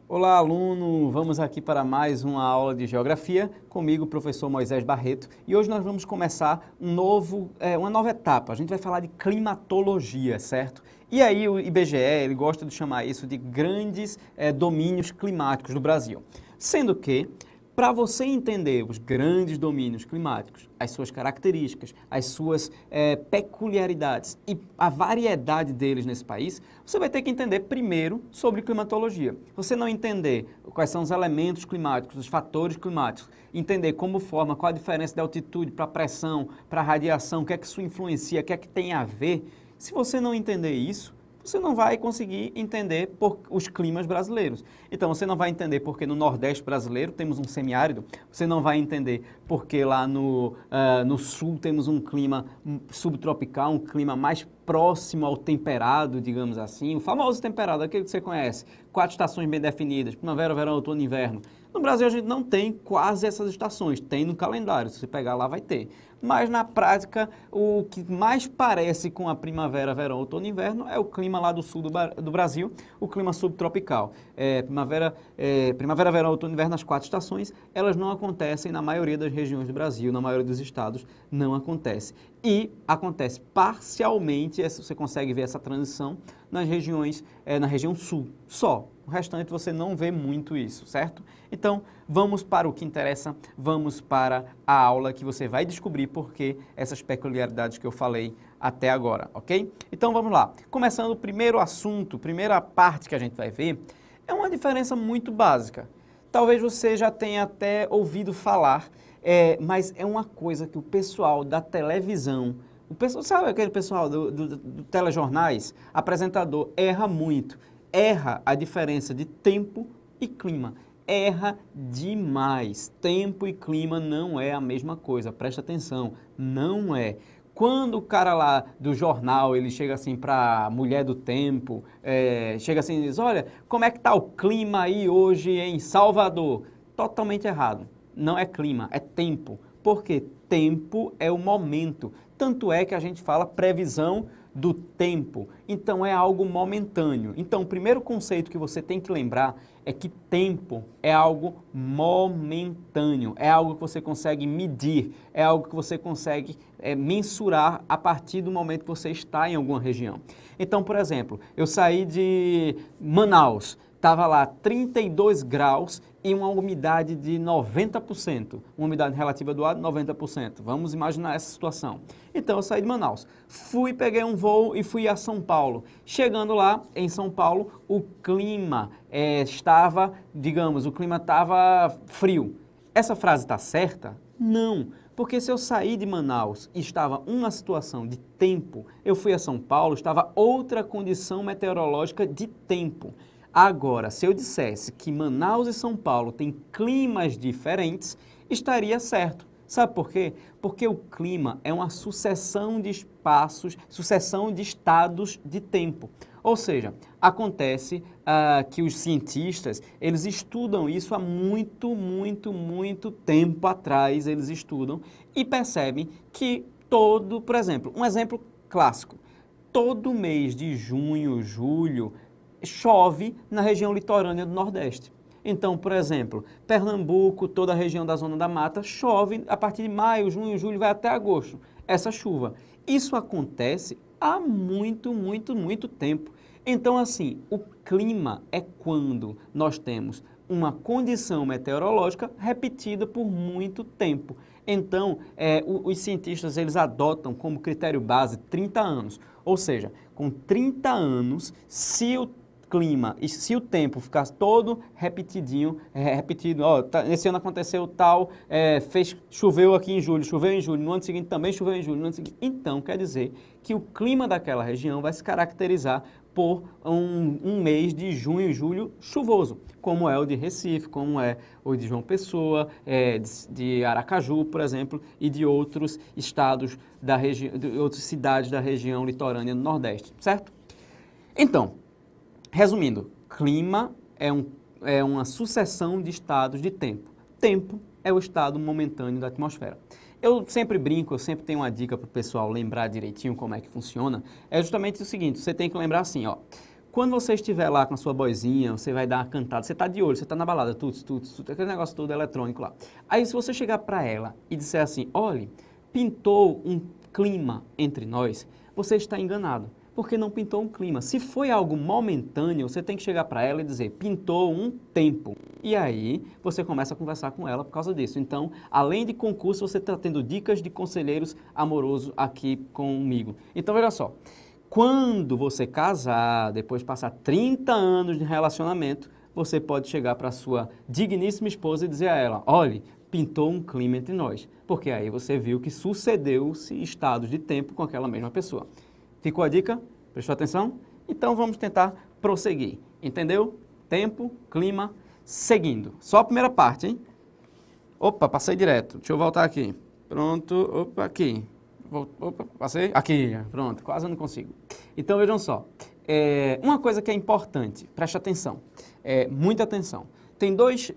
Olá, aluno! Vamos aqui para mais uma aula de Geografia, comigo, o professor Moisés Barreto, e hoje nós vamos começar uma nova etapa. A gente vai falar de climatologia, certo? E aí o IBGE, ele gosta de chamar isso de grandes domínios climáticos do Brasil. Sendo que, para você entender os grandes domínios climáticos, as suas características, as suas peculiaridades e a variedade deles nesse país, você vai ter que entender primeiro sobre climatologia. Se você não entender quais são os elementos climáticos, os fatores climáticos, entender como forma, qual a diferença da altitude para a pressão, para a radiação, o que é que isso influencia, o que é que tem a ver, se você não entender isso, você não vai conseguir entender os climas brasileiros. Então, você não vai entender porque no Nordeste brasileiro temos um semiárido, você não vai entender porque lá no Sul temos um clima subtropical, um clima mais próximo ao temperado, digamos assim, o famoso temperado, aquele que você conhece, 4 estações bem definidas, primavera, verão, outono e inverno. No Brasil a gente não tem quase essas estações, tem no calendário, se você pegar lá vai ter. Mas na prática, o que mais parece com a primavera, verão, outono e inverno é o clima lá do sul do Brasil, o clima subtropical. Primavera, verão, outono e inverno, as 4 estações, elas não acontecem na maioria das regiões do Brasil, na maioria dos estados não acontece. E acontece parcialmente, você consegue ver essa transição nas regiões, na região sul, só. O restante você não vê muito isso, certo? Então, vamos para o que interessa, vamos para a aula que você vai descobrir por que essas peculiaridades que eu falei até agora, ok? Então, vamos lá. Começando o primeiro assunto, primeira parte que a gente vai ver, é uma diferença muito básica. Talvez você já tenha até ouvido falar, mas é uma coisa que o pessoal da televisão, sabe aquele pessoal do telejornais, apresentador, erra muito. Erra a diferença de tempo e clima. Erra demais. Tempo e clima não é a mesma coisa, presta atenção, não é. Quando o cara lá do jornal, ele chega assim para a mulher do tempo, chega assim e diz, olha, como é que tá o clima aí hoje em Salvador? Totalmente errado. Não é clima, é tempo. Porque tempo é o momento. Tanto é que a gente fala previsão do tempo. Então é algo momentâneo. Então o primeiro conceito que você tem que lembrar é que tempo é algo momentâneo, é algo que você consegue medir, é algo que você consegue mensurar a partir do momento que você está em alguma região. Então, por exemplo, eu saí de Manaus, estava lá 32 graus e uma umidade de 90%, uma umidade relativa do ar de 90%. Vamos imaginar essa situação. Então eu saí de Manaus, peguei um voo e fui a São Paulo. Chegando lá em São Paulo, o clima estava frio. Essa frase está certa? Não, porque se eu saí de Manaus e estava uma situação de tempo, eu fui a São Paulo, estava outra condição meteorológica de tempo. Agora, se eu dissesse que Manaus e São Paulo têm climas diferentes, estaria certo. Sabe por quê? Porque o clima é uma sucessão de espaços, sucessão de estados de tempo. Ou seja, acontece que os cientistas, eles estudam isso há muito tempo atrás, eles estudam e percebem que por exemplo, um exemplo clássico, todo mês de junho, julho, chove na região litorânea do Nordeste. Então, por exemplo, Pernambuco, toda a região da Zona da Mata, chove a partir de maio, junho, julho, vai até agosto, essa chuva. Isso acontece há muito tempo. Então, assim, o clima é quando nós temos uma condição meteorológica repetida por muito tempo. Então, os cientistas, eles adotam como critério base 30 anos. Ou seja, com 30 anos, se o clima e se o tempo ficar todo repetido, nesse ano aconteceu tal, choveu aqui em julho, no ano seguinte também choveu em julho, no ano seguinte, então quer dizer que o clima daquela região vai se caracterizar por um mês de junho e julho chuvoso, como é o de Recife, como é o de João Pessoa, de Aracaju, por exemplo, e de outros estados de outras cidades da região litorânea do Nordeste, certo? Então, resumindo, clima é uma sucessão de estados de tempo. Tempo é o estado momentâneo da atmosfera. Eu sempre brinco, eu sempre tenho uma dica para o pessoal lembrar direitinho como é que funciona. É justamente o seguinte, você tem que lembrar assim, ó. Quando você estiver lá com a sua boizinha, você vai dar uma cantada, você está de olho, você está na balada, tuts, aquele negócio todo eletrônico lá. Aí se você chegar para ela e disser assim, olha, pintou um clima entre nós, você está enganado, porque não pintou um clima. Se foi algo momentâneo, você tem que chegar para ela e dizer, pintou um tempo. E aí você começa a conversar com ela por causa disso. Então, além de concurso, você está tendo dicas de conselheiros amorosos aqui comigo. Então, veja só. Quando você casar, depois de passar 30 anos de relacionamento, você pode chegar para a sua digníssima esposa e dizer a ela, olha, pintou um clima entre nós, porque aí você viu que sucedeu-se estados de tempo com aquela mesma pessoa. Ficou a dica? Prestou atenção? Então vamos tentar prosseguir. Entendeu? Tempo, clima, seguindo. Só a primeira parte, hein? Opa, passei direto. Deixa eu voltar aqui. Pronto, opa, aqui. Opa, passei? Aqui, pronto, quase eu não consigo. Então, vejam só, uma coisa que é importante, preste atenção, muita atenção. Tem duas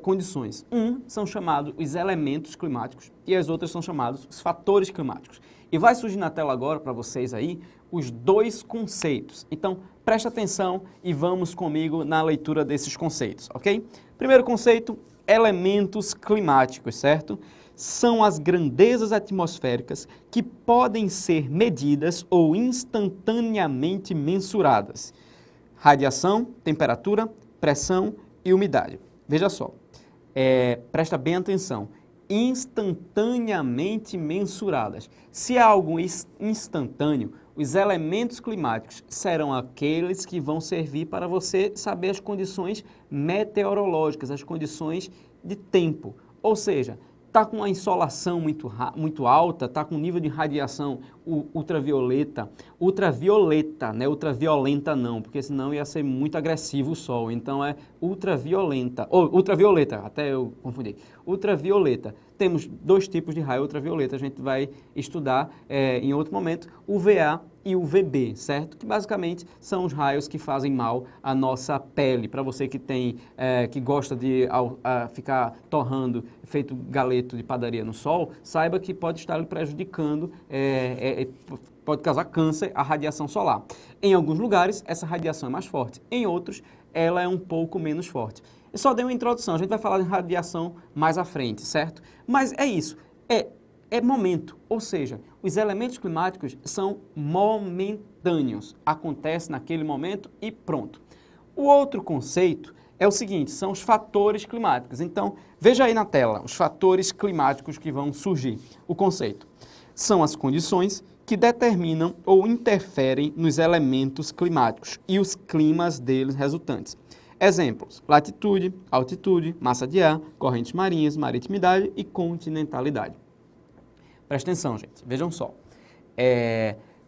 condições. São chamados os elementos climáticos e as outras são chamados os fatores climáticos. E vai surgir na tela agora para vocês aí os dois conceitos. Então, preste atenção e vamos comigo na leitura desses conceitos, ok? Primeiro conceito, elementos climáticos, certo? São as grandezas atmosféricas que podem ser medidas ou instantaneamente mensuradas. Radiação, temperatura, pressão e umidade. Veja só, presta bem atenção, instantaneamente mensuradas. Se é algo instantâneo, os elementos climáticos serão aqueles que vão servir para você saber as condições meteorológicas, as condições de tempo, ou seja, está com uma insolação muito alta, está com um nível de radiação ultravioleta, né? Ultraviolenta não, porque senão ia ser muito agressivo o sol, então é ultraviolenta, ou ultravioleta, até eu confundi, ultravioleta. Temos dois tipos de raio ultravioleta, a gente vai estudar em outro momento, UVA e UVB, certo? Que basicamente são os raios que fazem mal à nossa pele. Para você que que gosta de ficar torrando, feito galeto de padaria no sol, saiba que pode estar lhe prejudicando, pode causar câncer a radiação solar. Em alguns lugares, essa radiação é mais forte, em outros, ela é um pouco menos forte. Eu só dei uma introdução, a gente vai falar de radiação mais à frente, certo? Mas é isso, é momento, ou seja, os elementos climáticos são momentâneos, acontece naquele momento e pronto. O outro conceito é o seguinte, são os fatores climáticos. Então, veja aí na tela, os fatores climáticos que vão surgir. O conceito são as condições que determinam ou interferem nos elementos climáticos e os climas deles resultantes. Exemplos, latitude, altitude, massa de ar, correntes marinhas, maritimidade e continentalidade. Presta atenção, gente. Vejam só.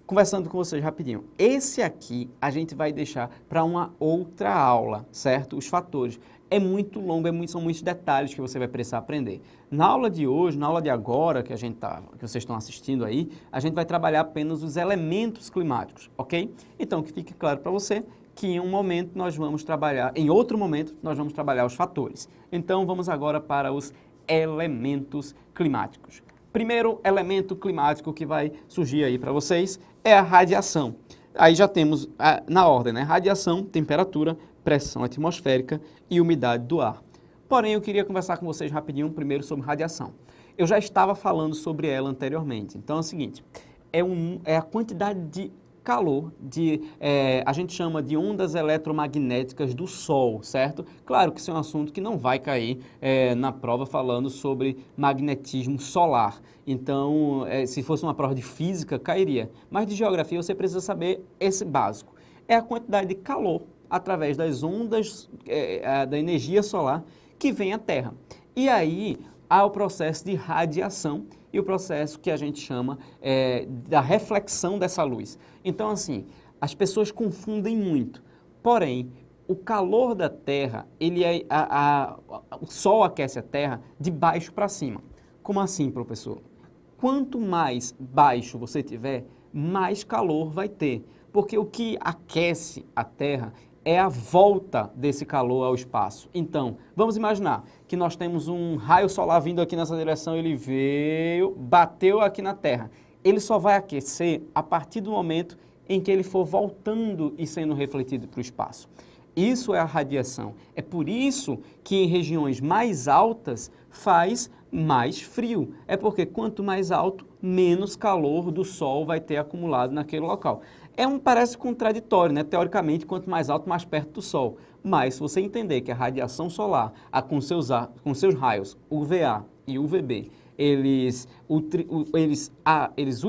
Conversando com vocês rapidinho. Esse aqui a gente vai deixar para uma outra aula, certo? Os fatores. É muito longo, são muitos detalhes que você vai precisar aprender. Na aula de hoje, na aula de agora, que vocês estão assistindo aí, a gente vai trabalhar apenas os elementos climáticos, ok? Então, que fique claro para você que em outro momento, nós vamos trabalhar os fatores. Então, vamos agora para os elementos climáticos. Primeiro elemento climático que vai surgir aí para vocês é a radiação. Aí já temos na ordem, né? Radiação, temperatura, pressão atmosférica e umidade do ar. Porém, eu queria conversar com vocês rapidinho primeiro sobre radiação. Eu já estava falando sobre ela anteriormente. Então é o seguinte, é a quantidade de calor, a gente chama de ondas eletromagnéticas do Sol, certo? Claro que isso é um assunto que não vai cair na prova falando sobre magnetismo solar. Então, se fosse uma prova de física, cairia. Mas de geografia você precisa saber esse básico. É a quantidade de calor através das ondas da energia solar que vem à Terra. E aí há o processo de radiação e o processo que a gente chama da reflexão dessa luz. Então, assim, as pessoas confundem muito. Porém, o calor da Terra, o Sol aquece a Terra de baixo para cima. Como assim, professor? Quanto mais baixo você tiver, mais calor vai ter. Porque o que aquece a Terra é a volta desse calor ao espaço. Então, vamos imaginar que nós temos um raio solar vindo aqui nessa direção, ele veio, bateu aqui na Terra. Ele só vai aquecer a partir do momento em que ele for voltando e sendo refletido para o espaço. Isso é a radiação. É por isso que em regiões mais altas faz mais frio. É porque quanto mais alto, menos calor do Sol vai ter acumulado naquele local. Parece contraditório, né? Teoricamente, quanto mais alto, mais perto do Sol. Mas se você entender que a radiação solar, com seus raios UVA e UVB,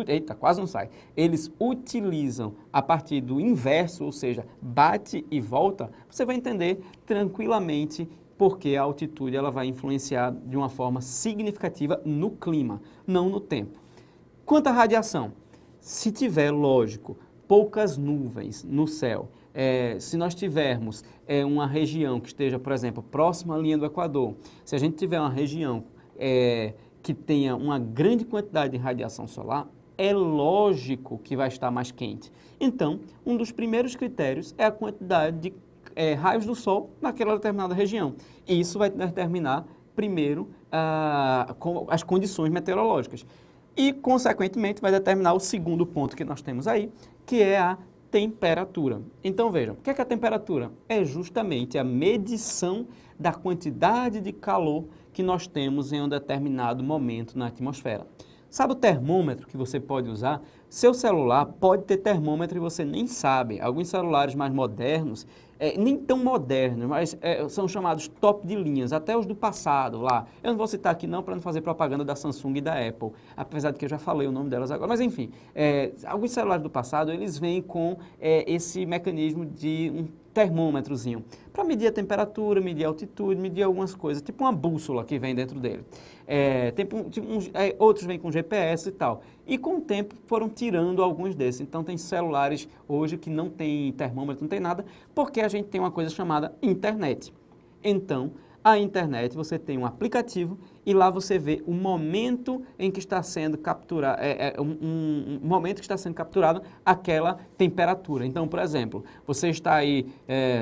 eita, quase não sai. Eles utilizam a partir do inverso, ou seja, bate e volta, você vai entender tranquilamente porque a altitude ela vai influenciar de uma forma significativa no clima, não no tempo. Quanto à radiação, se tiver, lógico, poucas nuvens no céu, se nós tivermos uma região que esteja, por exemplo, próxima à linha do Equador, se a gente tiver uma região que tenha uma grande quantidade de radiação solar, é lógico que vai estar mais quente. Então, um dos primeiros critérios é a quantidade de raios do Sol naquela determinada região. E isso vai determinar, primeiro, as condições meteorológicas. E, consequentemente, vai determinar o segundo ponto que nós temos aí, que é a temperatura. Então, vejam, o que é a temperatura? É justamente a medição da quantidade de calor que nós temos em um determinado momento na atmosfera. Sabe o termômetro que você pode usar? Seu celular pode ter termômetro e você nem sabe. Alguns celulares mais modernos, nem tão modernos, mas são chamados top de linhas, até os do passado lá. Eu não vou citar aqui não para não fazer propaganda da Samsung e da Apple, apesar de que eu já falei o nome delas agora. Mas enfim, alguns celulares do passado, eles vêm com esse mecanismo de um termômetrozinho para medir a temperatura, medir a altitude, medir algumas coisas, tipo uma bússola que vem dentro dele. Outros vêm com GPS e tal. E com o tempo foram tirando alguns desses. Então tem celulares hoje que não tem termômetro, não tem nada, porque a gente tem uma coisa chamada internet. Então, a internet, você tem um aplicativo e lá você vê o momento em que está sendo capturado, momento que está sendo capturada aquela temperatura. Então, por exemplo, você está aí,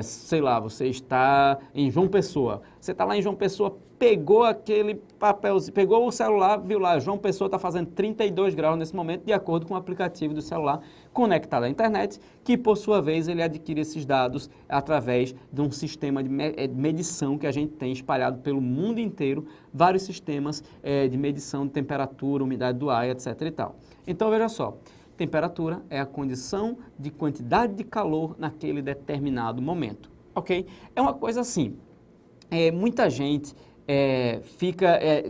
sei lá, você está em João Pessoa. Você está lá em João Pessoa, pegou aquele papelzinho, pegou o celular, viu lá, João Pessoa está fazendo 32 graus nesse momento, de acordo com o aplicativo do celular conectado à internet, que por sua vez ele adquire esses dados através de um sistema de medição que a gente tem espalhado pelo mundo inteiro, vários sistemas de medição de temperatura, umidade do ar, etc. e tal. Então veja só, temperatura é a condição de quantidade de calor naquele determinado momento, ok? É uma coisa assim, muita gente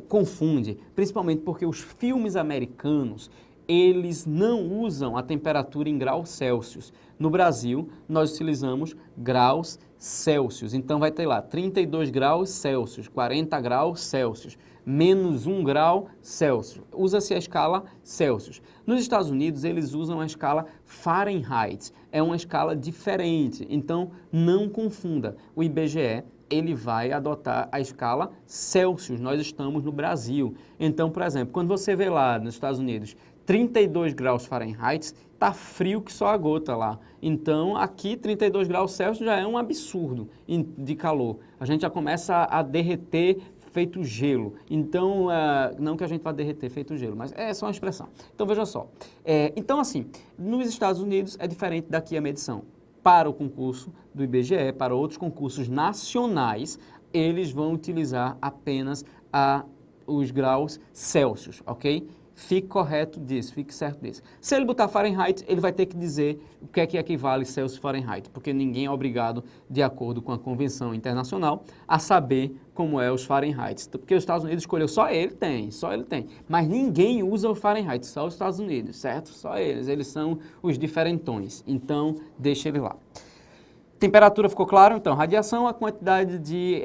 confunde, principalmente porque os filmes americanos, eles não usam a temperatura em graus Celsius. No Brasil, nós utilizamos graus Celsius. Então, vai ter lá 32 graus Celsius, 40 graus Celsius, menos 1 grau Celsius. Usa-se a escala Celsius. Nos Estados Unidos, eles usam a escala Fahrenheit. É uma escala diferente. Então, não confunda. O IBGE ele vai adotar a escala Celsius. Nós estamos no Brasil. Então, por exemplo, quando você vê lá nos Estados Unidos 32 graus Fahrenheit, tá frio que só a gota lá. Então, aqui 32 graus Celsius já é um absurdo de calor. A gente já começa a derreter feito gelo. Então, não que a gente vá derreter feito gelo, mas é só uma expressão. Então, veja só. Então, assim, nos Estados Unidos é diferente daqui a medição. Para o concurso do IBGE, para outros concursos nacionais, eles vão utilizar apenas os graus Celsius, ok? Fique correto disso, fique certo disso. Se ele botar Fahrenheit, ele vai ter que dizer o que é que equivale Celsius e Fahrenheit, porque ninguém é obrigado, de acordo com a convenção internacional, a saber como é os Fahrenheit. Porque os Estados Unidos escolheu, só ele tem. Mas ninguém usa o Fahrenheit, só os Estados Unidos, certo? Só eles são os diferentões. Então, deixa ele lá. Temperatura ficou claro? Então, radiação, a quantidade de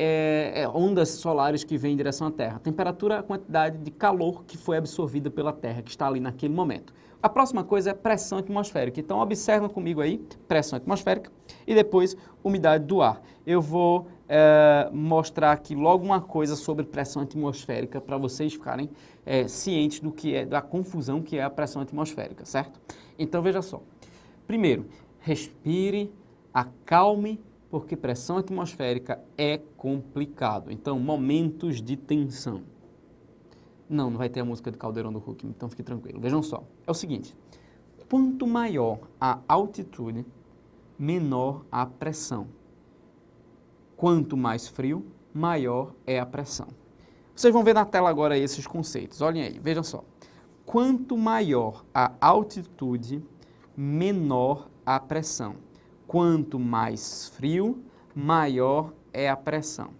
ondas solares que vêm em direção à Terra. Temperatura, a quantidade de calor que foi absorvida pela Terra, que está ali naquele momento. A próxima coisa é pressão atmosférica. Então, observa comigo aí, pressão atmosférica e depois umidade do ar. Eu vou mostrar aqui logo uma coisa sobre pressão atmosférica para vocês ficarem cientes do que da confusão que é a pressão atmosférica, certo? Então, veja só. Primeiro, respire, acalme, porque pressão atmosférica é complicado. Então, momentos de tensão. Não vai ter a música do Caldeirão do Hulk, então fique tranquilo. Vejam só, é o seguinte, Quanto maior a altitude, menor a pressão. Quanto mais frio, maior é a pressão. Vocês vão ver na tela agora esses conceitos. Olhem aí, vejam só. Quanto maior a altitude, menor a pressão. Quanto mais frio, maior é a pressão.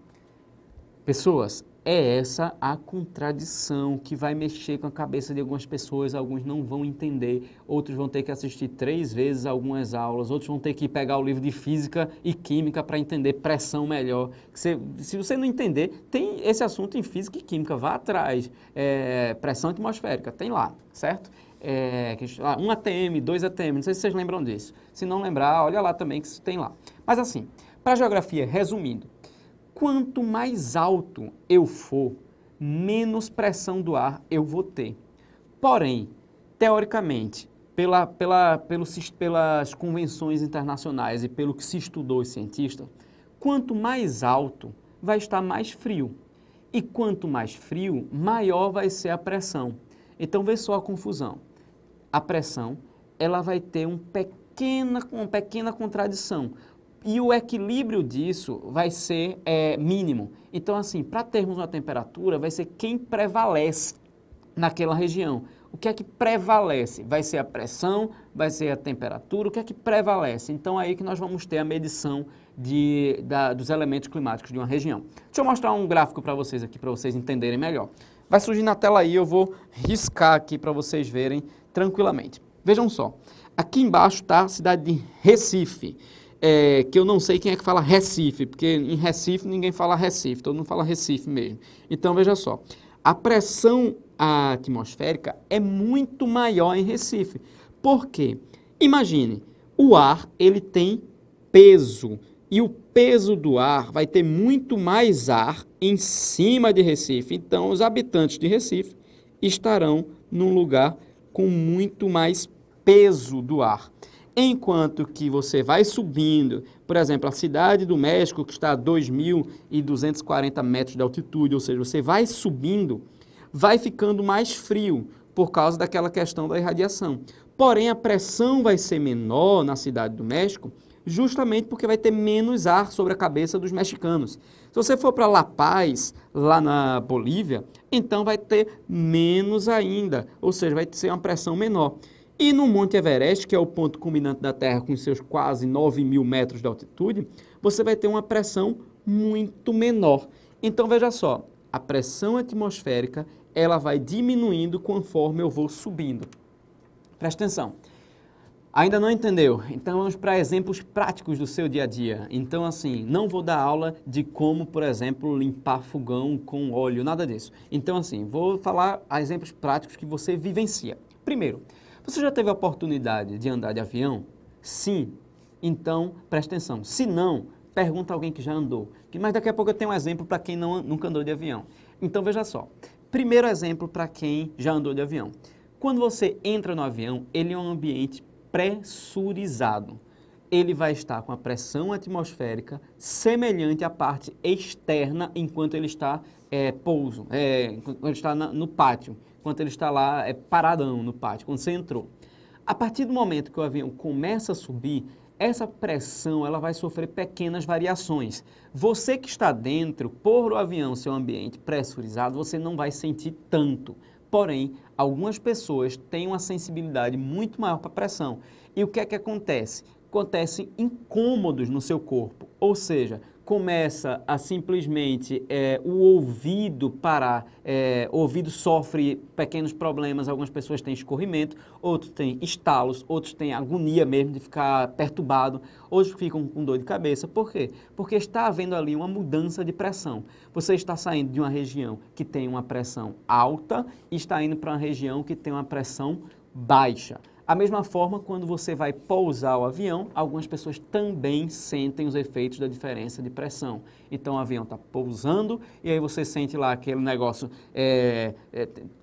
Pessoas, é essa a contradição que vai mexer com a cabeça de algumas pessoas, alguns não vão entender, outros vão ter que assistir 3 vezes algumas aulas, outros vão ter que pegar o livro de Física e Química para entender pressão melhor. Se você não entender, tem esse assunto em Física e Química, vá atrás, pressão atmosférica, tem lá, certo? 1 atm, 2 atm, não sei se vocês lembram disso. Se não lembrar, olha lá também que isso tem lá. Mas assim, para a geografia, resumindo, quanto mais alto eu for, menos pressão do ar eu vou ter. Porém, teoricamente, pelas convenções internacionais e pelo que se estudou os cientistas, quanto mais alto, vai estar mais frio. E quanto mais frio, maior vai ser a pressão. Então, vê só a confusão. A pressão, ela vai ter uma pequena contradição. E o equilíbrio disso vai ser mínimo. Então, assim, para termos uma temperatura, vai ser quem prevalece naquela região. O que é que prevalece? Vai ser a pressão, vai ser a temperatura, o que é que prevalece? Então, aí que nós vamos ter a medição dos elementos climáticos de uma região. Deixa eu mostrar um gráfico para vocês aqui, para vocês entenderem melhor. Vai surgir na tela aí, eu vou riscar aqui para vocês verem tranquilamente. Vejam só, aqui embaixo está a cidade de Recife. Que eu não sei quem é que fala Recife, porque em Recife ninguém fala Recife, todo mundo fala Recife mesmo. Então, veja só, a pressão atmosférica é muito maior em Recife. Por quê? Imagine, o ar ele tem peso, e o peso do ar vai ter muito mais ar em cima de Recife. Então, os habitantes de Recife estarão num lugar com muito mais peso do ar. Enquanto que você vai subindo, por exemplo, a cidade do México, que está a 2.240 metros de altitude, ou seja, você vai subindo, vai ficando mais frio por causa daquela questão da irradiação. Porém, a pressão vai ser menor na cidade do México, justamente porque vai ter menos ar sobre a cabeça dos mexicanos. Se você for para La Paz, lá na Bolívia, então vai ter menos ainda, ou seja, vai ser uma pressão menor. E no Monte Everest, que é o ponto culminante da Terra com seus quase 9.000 metros de altitude, você vai ter uma pressão muito menor. Então, veja só, a pressão atmosférica ela vai diminuindo conforme eu vou subindo. Presta atenção. Ainda não entendeu? Então, vamos para exemplos práticos do seu dia a dia. Então, assim, não vou dar aula de como, por exemplo, limpar fogão com óleo, nada disso. Então, assim, vou falar exemplos práticos que você vivencia. Primeiro, você já teve a oportunidade de andar de avião? Sim. Então, preste atenção. Se não, pergunta a alguém que já andou. Mas daqui a pouco eu tenho um exemplo para quem nunca andou de avião. Então, veja só. Primeiro exemplo para quem já andou de avião. Quando você entra no avião, ele é um ambiente pressurizado. Ele vai estar com a pressão atmosférica semelhante à parte externa enquanto ele está quando ele está no pátio. Enquanto ele está lá paradão no pátio, quando você entrou. A partir do momento que o avião começa a subir, essa pressão ela vai sofrer pequenas variações. Você que está dentro, por o avião ser um ambiente pressurizado, você não vai sentir tanto. Porém, algumas pessoas têm uma sensibilidade muito maior para a pressão. E o que é que acontece? Acontecem incômodos no seu corpo, ou seja, começa a simplesmente o ouvido parar, o ouvido sofre pequenos problemas, algumas pessoas têm escorrimento, outros têm estalos, outros têm agonia mesmo de ficar perturbado, outros ficam com dor de cabeça. Por quê? Porque está havendo ali uma mudança de pressão. Você está saindo de uma região que tem uma pressão alta e está indo para uma região que tem uma pressão baixa. A mesma forma, quando você vai pousar o avião, algumas pessoas também sentem os efeitos da diferença de pressão. Então, o avião está pousando e aí você sente lá aquele negócio,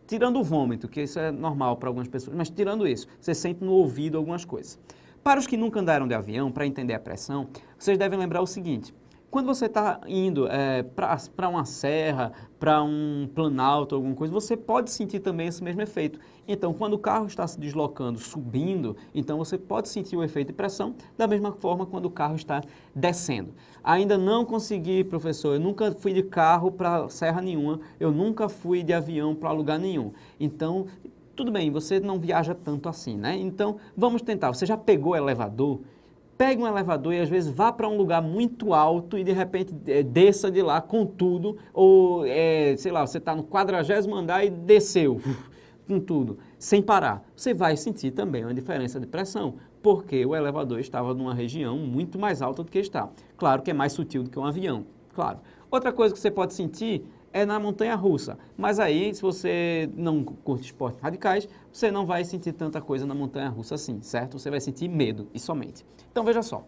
tirando o vômito, que isso é normal para algumas pessoas, mas tirando isso, você sente no ouvido algumas coisas. Para os que nunca andaram de avião, para entender a pressão, vocês devem lembrar o seguinte: Quando você está indo para uma serra, para um planalto, alguma coisa, você pode sentir também esse mesmo efeito. Então, quando o carro está se deslocando, subindo, então você pode sentir o efeito de pressão, da mesma forma quando o carro está descendo. Ainda não consegui, professor, eu nunca fui de carro para serra nenhuma, eu nunca fui de avião para lugar nenhum. Então, tudo bem, você não viaja tanto assim, né? Então, vamos tentar. Você já pegou o elevador? Pegue um elevador e às vezes vá para um lugar muito alto e de repente desça de lá com tudo, ou sei lá, você está no 40º andar e desceu com tudo, sem parar. Você vai sentir também uma diferença de pressão, porque o elevador estava numa região muito mais alta do que está. Claro que é mais sutil do que um avião, claro. Outra coisa que você pode sentir é na montanha-russa, mas aí, se você não curte esportes radicais, você não vai sentir tanta coisa na montanha-russa assim, certo? Você vai sentir medo, e somente. Então, veja só,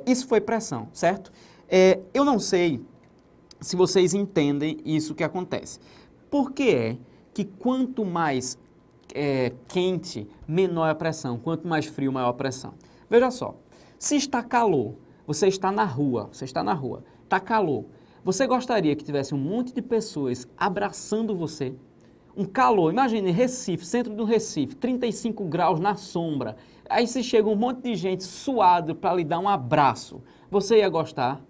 isso foi pressão, certo? Eu não sei se vocês entendem isso que acontece. Por que é que quanto mais quente, menor é a pressão, quanto mais frio, maior a pressão? Veja só, se está calor, você está na rua, está calor, você gostaria que tivesse um monte de pessoas abraçando você? Um calor, imagine Recife, centro do Recife, 35 graus na sombra. Aí se chega um monte de gente suado para lhe dar um abraço. Você ia gostar?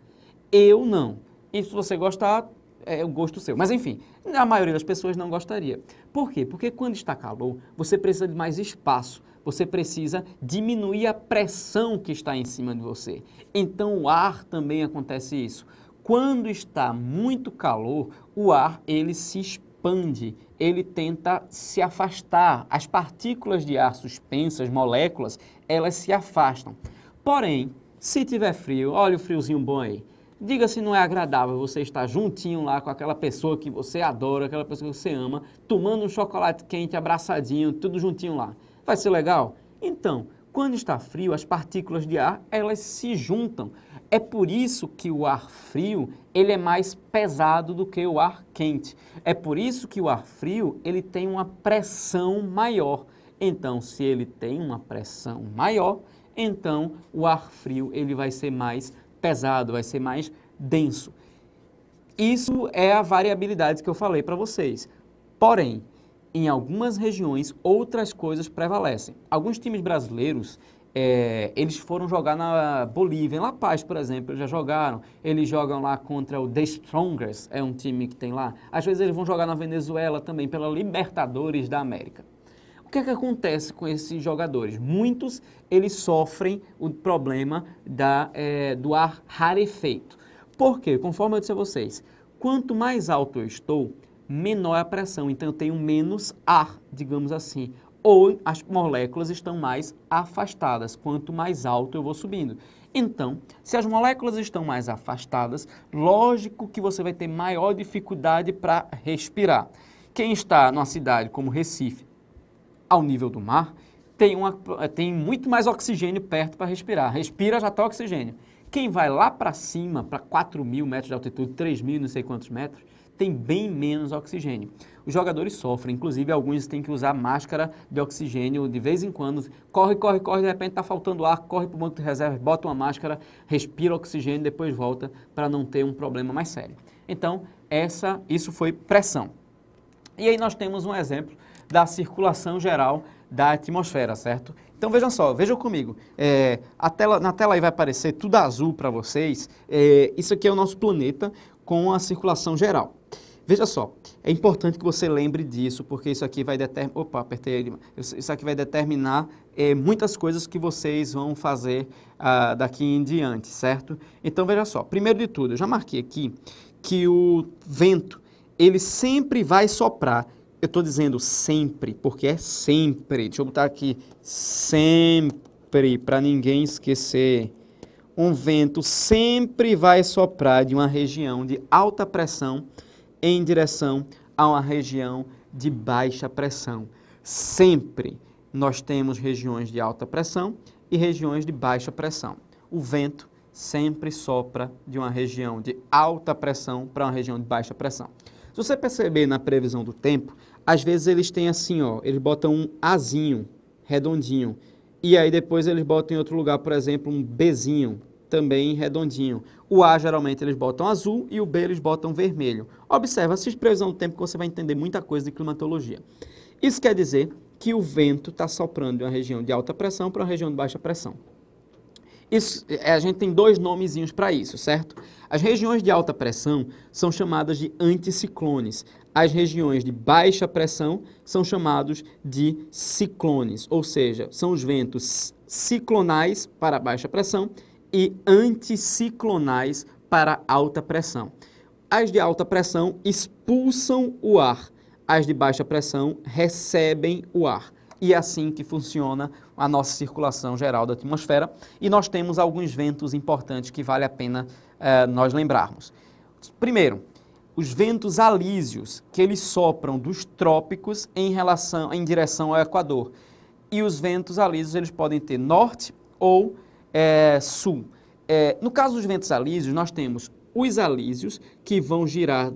Eu não. E se você gostar, é o gosto seu. Mas enfim, a maioria das pessoas não gostaria. Por quê? Porque quando está calor, você precisa de mais espaço. Você precisa diminuir a pressão que está em cima de você. Então o ar também acontece isso. Quando está muito calor, o ar ele se expande, ele tenta se afastar. As partículas de ar suspensas, moléculas, elas se afastam. Porém, se tiver frio, olha o friozinho bom aí. Diga se não é agradável você estar juntinho lá com aquela pessoa que você adora, aquela pessoa que você ama, tomando um chocolate quente, abraçadinho, tudo juntinho lá. Vai ser legal? Então, quando está frio, as partículas de ar, elas se juntam. É por isso que o ar frio, ele é mais pesado do que o ar quente. É por isso que o ar frio, ele tem uma pressão maior. Então, se ele tem uma pressão maior, então o ar frio, ele vai ser mais pesado, vai ser mais denso. Isso é a variabilidade que eu falei para vocês. Porém, em algumas regiões, outras coisas prevalecem. Alguns times brasileiros, eles foram jogar na Bolívia, em La Paz, por exemplo, eles já jogaram. Eles jogam lá contra o The Strongest, é um time que tem lá. Às vezes eles vão jogar na Venezuela também, pela Libertadores da América. O que é que acontece com esses jogadores? Muitos, eles sofrem o problema do ar rarefeito. Por quê? Conforme eu disse a vocês, quanto mais alto eu estou, menor é a pressão, então eu tenho menos ar, digamos assim. Ou as moléculas estão mais afastadas, quanto mais alto eu vou subindo. Então, se as moléculas estão mais afastadas, lógico que você vai ter maior dificuldade para respirar. Quem está numa cidade como Recife, ao nível do mar, tem muito mais oxigênio perto para respirar. Respira, já está oxigênio. Quem vai lá para cima, para 4.000 metros de altitude, 3.000 não sei quantos metros, tem bem menos oxigênio. Os jogadores sofrem, inclusive alguns têm que usar máscara de oxigênio de vez em quando. Corre, de repente está faltando ar, corre para o banco de reserva, bota uma máscara, respira oxigênio, depois volta para não ter um problema mais sério. Então, isso foi pressão. E aí nós temos um exemplo da circulação geral da atmosfera, certo? Então vejam só, vejam comigo, na tela aí vai aparecer tudo azul para vocês, isso aqui é o nosso planeta com a circulação geral. Veja só, é importante que você lembre disso, porque isso aqui vai determinar, isso aqui vai determinar muitas coisas que vocês vão fazer daqui em diante, certo? Então veja só, primeiro de tudo, eu já marquei aqui que o vento, ele sempre vai soprar. Eu estou dizendo sempre, porque é sempre. Deixa eu botar aqui, sempre, para ninguém esquecer. Um vento sempre vai soprar de uma região de alta pressão em direção a uma região de baixa pressão. Sempre nós temos regiões de alta pressão e regiões de baixa pressão. O vento sempre sopra de uma região de alta pressão para uma região de baixa pressão. Se você perceber na previsão do tempo, às vezes eles têm assim, ó, eles botam um Azinho, redondinho, e aí depois eles botam em outro lugar, por exemplo, um Bzinho, também redondinho. O A, geralmente, eles botam azul e o B, eles botam vermelho. Observa, assiste previsão do tempo que você vai entender muita coisa de climatologia. Isso quer dizer que o vento está soprando de uma região de alta pressão para uma região de baixa pressão. Isso, a gente tem dois nomezinhos para isso, certo? As regiões de alta pressão são chamadas de anticiclones. As regiões de baixa pressão são chamados de ciclones, ou seja, são os ventos ciclonais para baixa pressão e anticiclonais para alta pressão. As de alta pressão expulsam o ar, as de baixa pressão recebem o ar. E é assim que funciona a nossa circulação geral da atmosfera. E nós temos alguns ventos importantes que vale a pena nós lembrarmos. Primeiro, os ventos alísios, que eles sopram dos trópicos em direção ao Equador. E os ventos alísios, eles podem ter norte ou sul. No caso dos ventos alísios, nós temos os alísios, que vão girar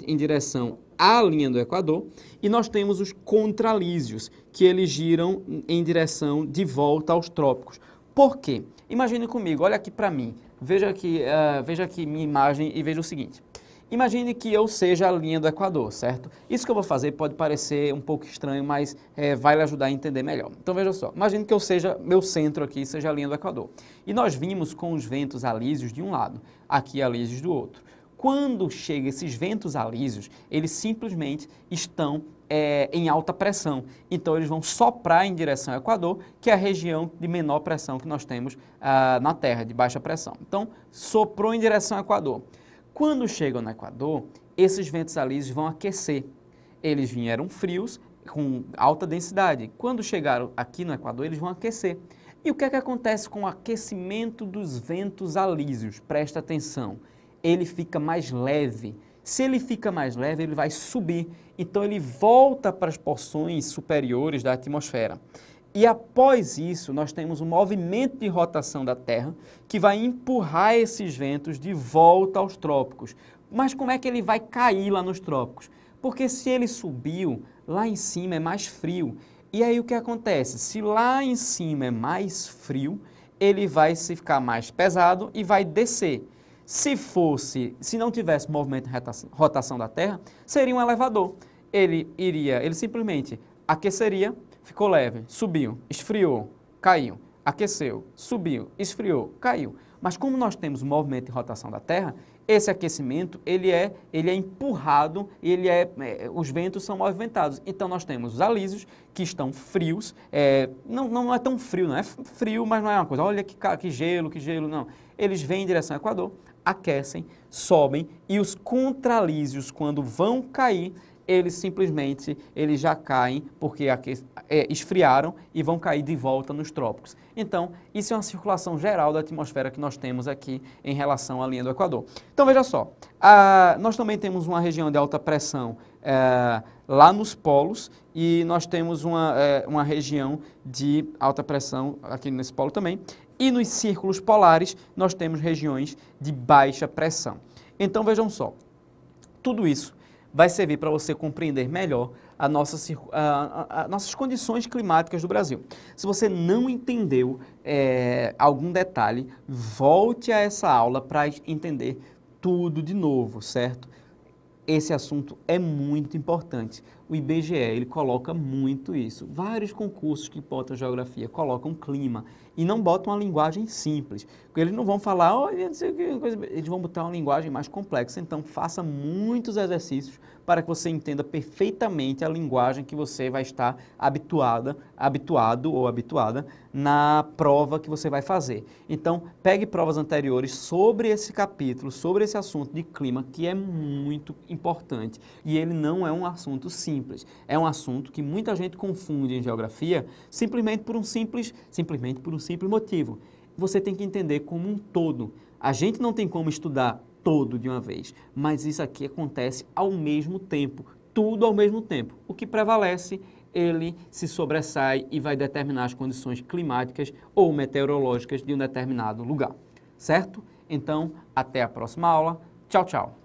em direção à linha do Equador, e nós temos os contralísios, que eles giram em direção de volta aos trópicos. Por quê? Imagine comigo, olha aqui para mim, veja aqui minha imagem e veja o seguinte. Imagine que eu seja a linha do Equador, certo? Isso que eu vou fazer pode parecer um pouco estranho, mas vai lhe ajudar a entender melhor. Então veja só, imagine que eu seja, meu centro aqui seja a linha do Equador. E nós vimos com os ventos alísios de um lado, aqui alísios do outro. Quando chegam esses ventos alísios, eles simplesmente estão em alta pressão. Então eles vão soprar em direção ao Equador, que é a região de menor pressão que nós temos na Terra, de baixa pressão. Então soprou em direção ao Equador. Quando chegam no Equador, esses ventos alísios vão aquecer. Eles vieram frios, com alta densidade. Quando chegaram aqui no Equador, eles vão aquecer. E o que é que acontece com o aquecimento dos ventos alísios? Presta atenção. Ele fica mais leve. Se ele fica mais leve, ele vai subir. Então, ele volta para as porções superiores da atmosfera. E após isso, nós temos um movimento de rotação da Terra que vai empurrar esses ventos de volta aos trópicos. Mas como é que ele vai cair lá nos trópicos? Porque se ele subiu, lá em cima é mais frio. E aí o que acontece? Se lá em cima é mais frio, ele vai se ficar mais pesado e vai descer. Se não tivesse movimento de rotação da Terra, seria um elevador. Ele simplesmente aqueceria, ficou leve, subiu, esfriou, caiu, aqueceu, subiu, esfriou, caiu. Mas como nós temos o movimento de rotação da Terra, esse aquecimento ele é empurrado, os ventos são movimentados. Então nós temos os alísios que estão frios, não é tão frio, não é frio, mas não é uma coisa, olha que gelo, não. Eles vêm em direção ao Equador, aquecem, sobem e os contralísios, quando vão cair, eles já caem porque esfriaram e vão cair de volta nos trópicos. Então, isso é uma circulação geral da atmosfera que nós temos aqui em relação à linha do Equador. Então, veja só, nós também temos uma região de alta pressão lá nos polos e nós temos uma região de alta pressão aqui nesse polo também. E nos círculos polares, nós temos regiões de baixa pressão. Então, vejam só, tudo isso vai servir para você compreender melhor as nossas condições climáticas do Brasil. Se você não entendeu algum detalhe, volte a essa aula para entender tudo de novo, certo? Esse assunto é muito importante. O IBGE, ele coloca muito isso. Vários concursos que botam geografia colocam clima e não botam uma linguagem simples. Porque eles não vão falar, olha, não sei o que, eles vão botar uma linguagem mais complexa. Então, faça muitos exercícios para que você entenda perfeitamente a linguagem que você vai estar habituado ou habituada na prova que você vai fazer. Então, pegue provas anteriores sobre esse capítulo, sobre esse assunto de clima, que é muito importante. E ele não é um assunto simples. É um assunto que muita gente confunde em geografia simplesmente por um simples motivo. Você tem que entender como um todo. A gente não tem como estudar todo de uma vez, mas isso aqui acontece ao mesmo tempo, tudo ao mesmo tempo. O que prevalece, ele se sobressai e vai determinar as condições climáticas ou meteorológicas de um determinado lugar, certo? Então, até a próxima aula. Tchau, tchau.